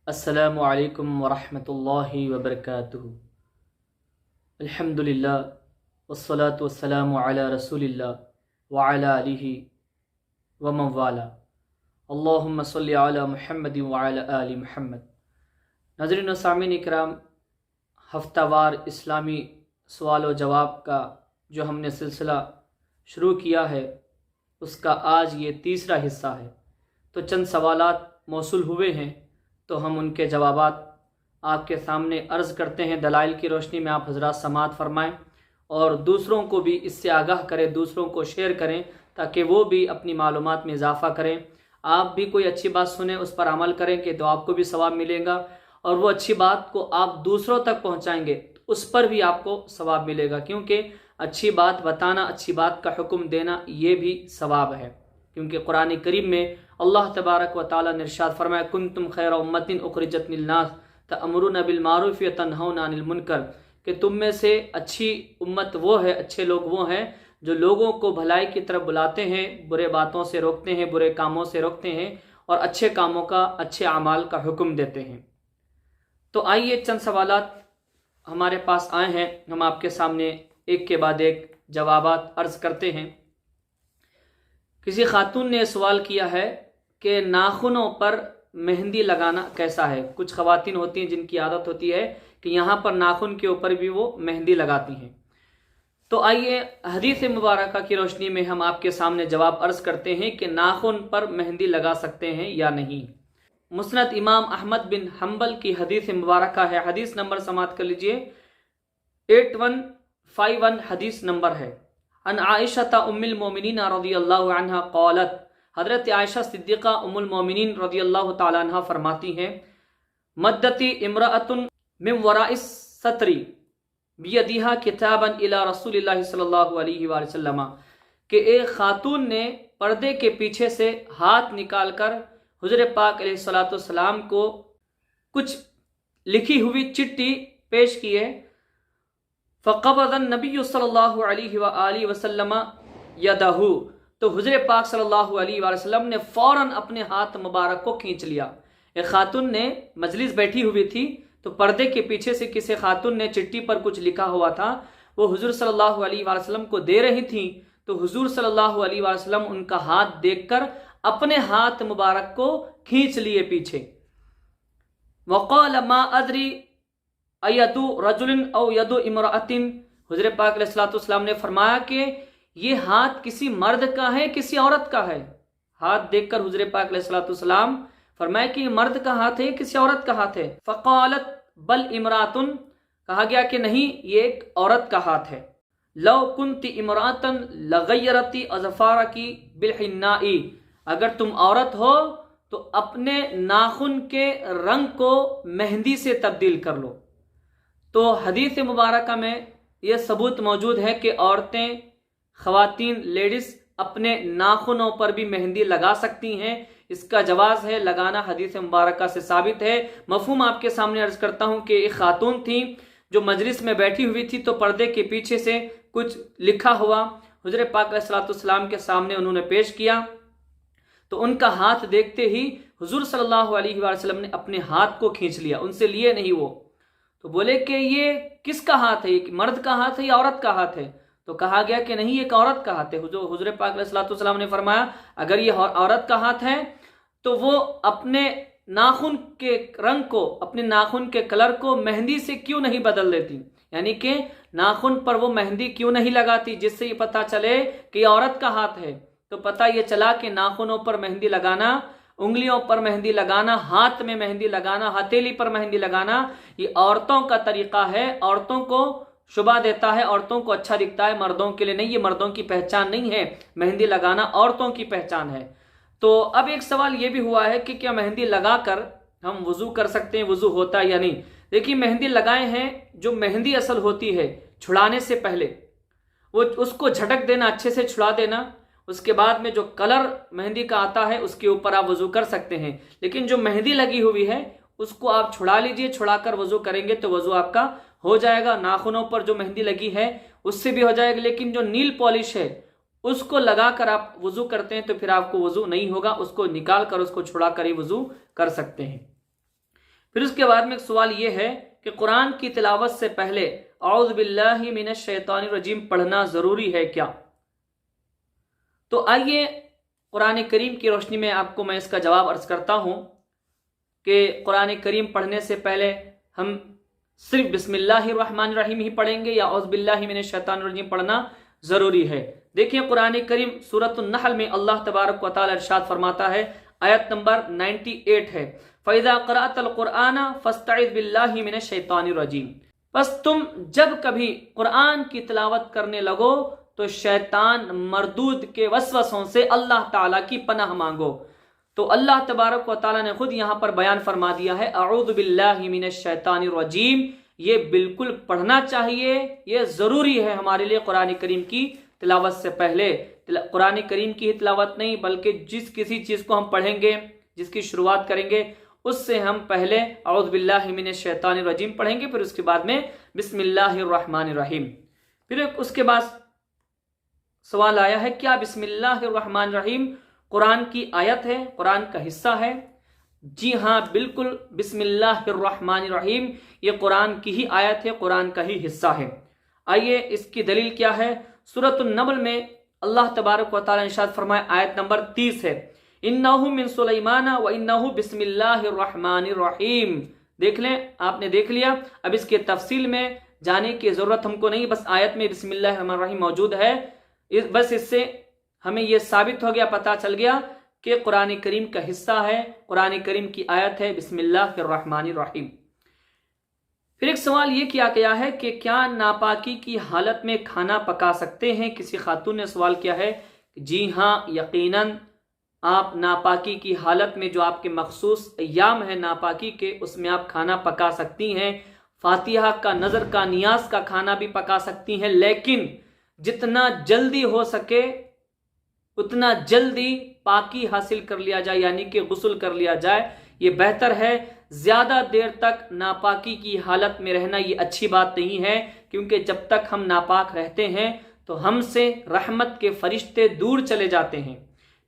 السلام علیکم ورحمۃ اللہ وبرکاتہ۔ الحمدللہ والصلاة والسلام علی رسول اللہ وعلی آلہ ومن والا۔ اللہم صلی علی محمد وعلی آل محمد۔ ناظرین و سامعین اکرام، ہفتہ وار اسلامی سوال و جواب کا جو ہم نے سلسلہ شروع کیا ہے اس کا آج یہ تیسرا حصہ ہے۔ تو چند سوالات موصول ہوئے ہیں تو ہم ان کے جوابات آپ کے سامنے عرض کرتے ہیں۔ دلائل کی روشنی میں آپ حضرات سماعت فرمائیں اور دوسروں کو بھی اس سے آگاہ کریں، دوسروں کو شیئر کریں تاکہ وہ بھی اپنی معلومات میں اضافہ کریں۔ آپ بھی کوئی اچھی بات سنیں، اس پر عمل کریں کہ تو آپ کو بھی ثواب ملے گا، اور وہ اچھی بات کو آپ دوسروں تک پہنچائیں گے اس پر بھی آپ کو ثواب ملے گا، کیونکہ اچھی بات بتانا، اچھی بات کا حکم دینا یہ بھی ثواب ہے، کیونکہ قرآن کریم میں اللہ تبارک و تعالیٰ نے ارشاد فرمایا کنتم خیر امت اخرجت للناس تأمرون بالمعروف وتنہون عن المنکر، کہ تم میں سے اچھی امت وہ ہے، اچھے لوگ وہ ہیں جو لوگوں کو بھلائی کی طرف بلاتے ہیں، برے باتوں سے روکتے ہیں، برے کاموں سے روکتے ہیں، اور اچھے کاموں کا، اچھے اعمال کا حکم دیتے ہیں۔ تو آئیے چند سوالات ہمارے پاس آئے ہیں، ہم آپ کے سامنے ایک کے بعد ایک جوابات عرض کرتے ہیں۔ کسی خاتون نے سوال کیا ہے کہ ناخنوں پر مہندی لگانا کیسا ہے؟ کچھ خواتین ہوتی ہیں جن کی عادت ہوتی ہے کہ یہاں پر ناخن کے اوپر بھی وہ مہندی لگاتی ہیں۔ تو آئیے حدیث مبارکہ کی روشنی میں ہم آپ کے سامنے جواب عرض کرتے ہیں کہ ناخن پر مہندی لگا سکتے ہیں یا نہیں۔ مسند امام احمد بن حنبل کی حدیث مبارکہ ہے، حدیث نمبر سماعت کر لیجئے 8151 حدیث نمبر ہے۔ ان عائشہ ام المومنین رضی اللہ عنہ قالت، حضرت عائشہ صدیقہ ام المومنین رضی اللہ تعالی عنہ فرماتی ہیں مدتی امرأۃ من وراء الستر بیدہا کتابا الی رسول اللہ صلی اللہ علیہ وآلہ وسلم، کہ ایک خاتون نے پردے کے پیچھے سے ہاتھ نکال کر حضور پاک علیہ الصلوۃ والسلام کو کچھ لکھی ہوئی چٹھی پیش کی ہے۔ فقبض النبی صلی اللہ علیہ وآلہ وسلم یدہ، تو حضور پاک صلی اللہ علیہ وآلہ وسلم نے فوراً اپنے ہاتھ مبارک کو کھینچ لیا۔ ایک خاتون نے مجلس بیٹھی ہوئی تھی تو پردے کے پیچھے سے کسی خاتون نے چٹھی پر کچھ لکھا ہوا تھا، وہ حضور صلی اللہ علیہ وآلہ وسلم کو دے رہی تھیں، تو حضور صلی اللہ علیہ وآلہ وسلم ان کا ہاتھ دیکھ کر اپنے ہاتھ مبارک کو کھینچ لیے پیچھے۔ وقال ما ادری ایدو رجل او یدو امرأۃ، حضور پاک علیہ السلام نے فرمایا کہ یہ ہاتھ کسی مرد کا ہے کسی عورت کا ہے۔ ہاتھ دیکھ کر حضور پاک علیہ السلام فرمایا کہ یہ مرد کا ہاتھ ہے کسی عورت کا ہاتھ ہے۔ فقالت بل امرأۃ، کہا گیا کہ نہیں یہ ایک عورت کا ہاتھ ہے۔ لو کنت امرأۃ لغیرت اظفارک بالحناء، اگر تم عورت ہو تو اپنے ناخن کے رنگ کو مہندی سے تبدیل کر لو۔ تو حدیث مبارکہ میں یہ ثبوت موجود ہے کہ عورتیں، خواتین، لیڈیز اپنے ناخنوں پر بھی مہندی لگا سکتی ہیں، اس کا جواز ہے، لگانا حدیث مبارکہ سے ثابت ہے۔ مفہوم آپ کے سامنے عرض کرتا ہوں کہ ایک خاتون تھی جو مجلس میں بیٹھی ہوئی تھی، تو پردے کے پیچھے سے کچھ لکھا ہوا حضور پاک علیہ السلام کے سامنے انہوں نے پیش کیا، تو ان کا ہاتھ دیکھتے ہی حضور صلی اللہ علیہ وآلہ وسلم نے اپنے ہاتھ کو کھینچ لیا، ان سے لیے نہیں وہ۔ تو بولے کہ یہ کس کا ہاتھ ہے، یہ مرد کا ہاتھ ہے یا عورت کا ہاتھ ہے؟ تو کہا گیا کہ نہیں ایک عورت کا ہاتھ ہے۔ حضور پاک علیہ السلام نے فرمایا اگر یہ عورت کا ہاتھ ہے تو وہ اپنے ناخن کے رنگ کو، اپنے ناخن کے کلر کو مہندی سے کیوں نہیں بدل دیتی، یعنی کہ ناخن پر وہ مہندی کیوں نہیں لگاتی، جس سے یہ پتہ چلے کہ یہ عورت کا ہاتھ ہے۔ تو پتہ یہ چلا کہ ناخنوں پر مہندی لگانا، انگلیوں پر مہندی لگانا، ہاتھ میں مہندی لگانا، ہتھیلی پر مہندی لگانا، یہ عورتوں کا طریقہ ہے، عورتوں کو شبہ دیتا ہے، عورتوں کو اچھا دکھتا ہے، مردوں کے لیے نہیں، یہ مردوں کی پہچان نہیں ہے، مہندی لگانا عورتوں کی پہچان ہے۔ تو اب ایک سوال یہ بھی ہوا ہے کہ کیا مہندی لگا کر ہم وضو کر سکتے ہیں، وضو ہوتا ہے یا نہیں؟ دیکھیے مہندی لگائے ہیں، جو مہندی اصل ہوتی ہے چھڑانے سے پہلے وہ اس کو جھٹک دینا، اچھے سے چھڑا دینا، اس کے بعد میں جو کلر مہندی کا آتا ہے اس کے اوپر آپ وضو کر سکتے ہیں، لیکن جو مہندی لگی ہوئی ہے اس کو آپ چھڑا لیجئے، چھڑا کر وضو کریں گے تو وضو آپ کا ہو جائے گا۔ ناخنوں پر جو مہندی لگی ہے اس سے بھی ہو جائے گا، لیکن جو نیل پالش ہے اس کو لگا کر آپ وضو کرتے ہیں تو پھر آپ کو وضو نہیں ہوگا، اس کو نکال کر، اس کو چھڑا کر ہی وضو کر سکتے ہیں۔ پھر اس کے بعد میں ایک سوال یہ ہے کہ قرآن کی تلاوت سے پہلے اعوذ باللہ من الشیطان الرجیم پڑھنا ضروری ہے کیا؟ تو آئیے قرآن کریم کی روشنی میں آپ کو میں اس کا جواب عرض کرتا ہوں کہ قرآن کریم پڑھنے سے پہلے ہم صرف بسم اللہ الرحمن الرحیم ہی پڑھیں گے یا اعوذ باللہ من الشیطان الرجیم پڑھنا ضروری ہے؟ دیکھیں قرآن کریم سورۃ النحل میں اللہ تبارک و تعالی ارشاد فرماتا ہے، آیت نمبر 98 ہے، فَإِذَا قَرَأْتَ الْقُرْآنَ فَاسْتَعِذْ بِاللَّهِ مِنَ الشَّيْطَانِ الرَّجِيمِ، بس تم جب کبھی قرآن کی تلاوت کرنے لگو تو شیطان مردود کے وسوسوں سے اللہ تعالیٰ کی پناہ مانگو۔ تو اللہ تبارک و تعالیٰ نے خود یہاں پر بیان فرما دیا ہے اعوذ باللہ من الشیطان الرجیم، یہ بالکل پڑھنا چاہیے، یہ ضروری ہے ہمارے لیے قرآن کریم کی تلاوت سے پہلے۔ قرآن کریم کی تلاوت نہیں بلکہ جس کسی چیز کو ہم پڑھیں گے، جس کی شروعات کریں گے، اس سے ہم پہلے اعوذ باللہ من الشیطان الرجیم پڑھیں گے، پھر اس کے بعد میں بسم اللہ الرحمن الرحیم۔ پھر اس کے بعد سوال آیا ہے کیا بسم اللہ الرحمن الرحیم قرآن کی آیت ہے، قرآن کا حصہ ہے؟ جی ہاں بالکل، بسم اللہ الرحمن الرحیم یہ قرآن کی ہی آیت ہے، قرآن کا ہی حصہ ہے۔ آئیے اس کی دلیل کیا ہے؟ سورۃ النمل میں اللہ تبارک و تعالی نے ارشاد فرمایا، آیت نمبر 30 ہے، انہ من سلیمان و انہ بسم اللہ الرحمن الرحیم۔ دیکھ لیں، آپ نے دیکھ لیا، اب اس کے تفصیل میں جانے کی ضرورت ہم کو نہیں، بس آیت میں بسم اللہ الرحمن الرحیم موجود ہے، بس اس سے ہمیں یہ ثابت ہو گیا، پتہ چل گیا کہ قرآن کریم کا حصہ ہے، قرآن کریم کی آیت ہے بسم اللہ الرحمن الرحیم۔ پھر ایک سوال یہ کیا گیا ہے کہ کیا ناپاکی کی حالت میں کھانا پکا سکتے ہیں؟ کسی خاتون نے سوال کیا ہے۔ جی ہاں یقیناً آپ ناپاکی کی حالت میں جو آپ کے مخصوص ایام ہیں ناپاکی کے، اس میں آپ کھانا پکا سکتی ہیں، فاتحہ کا، نظر کا، نیاز کا کھانا بھی پکا سکتی ہیں، لیکن جتنا جلدی ہو سکے اتنا جلدی پاکی حاصل کر لیا جائے، یعنی کہ غسل کر لیا جائے، یہ بہتر ہے۔ زیادہ دیر تک ناپاکی کی حالت میں رہنا یہ اچھی بات نہیں ہے، کیونکہ جب تک ہم ناپاک رہتے ہیں تو ہم سے رحمت کے فرشتے دور چلے جاتے ہیں،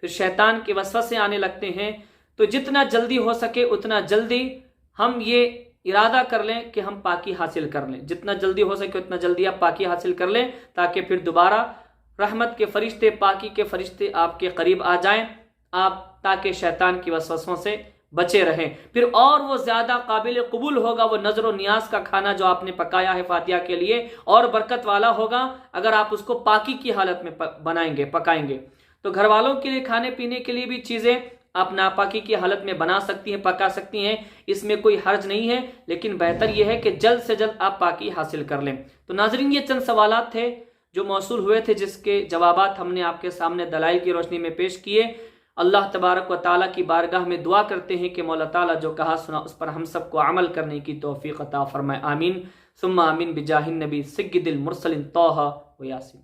پھر شیطان کے وسوسے آنے لگتے ہیں۔ تو جتنا جلدی ہو سکے اتنا جلدی ہم یہ ارادہ کر لیں کہ ہم پاکی حاصل کر لیں، جتنا جلدی ہو سکے اتنا جلدی آپ پاکی حاصل کر لیں، تاکہ پھر دوبارہ رحمت کے فرشتے، پاکی کے فرشتے آپ کے قریب آ جائیں، آپ تاکہ شیطان کی وسوسوں سے بچے رہیں۔ پھر اور وہ زیادہ قابل قبول ہوگا وہ نظر و نیاز کا کھانا جو آپ نے پکایا ہے فاتحہ کے لیے، اور برکت والا ہوگا اگر آپ اس کو پاکی کی حالت میں بنائیں گے، پکائیں گے۔ تو گھر والوں کے لیے کھانے پینے کے لیے بھی چیزیں آپ ناپاکی کی حالت میں بنا سکتی ہیں، پکا سکتی ہیں، اس میں کوئی حرج نہیں ہے، لیکن بہتر یہ ہے کہ جلد سے جلد آپ پاکی حاصل کر لیں۔ تو ناظرین یہ چند سوالات تھے جو موصول ہوئے تھے، جس کے جوابات ہم نے آپ کے سامنے دلائل کی روشنی میں پیش کیے۔ اللہ تبارک و تعالیٰ کی بارگاہ میں دعا کرتے ہیں کہ مولا تعالیٰ جو کہا سنا اس پر ہم سب کو عمل کرنے کی توفیق عطا فرمائے، آمین ثم آمین، بجاہ النبی سید المرسلین طہ و یاسین۔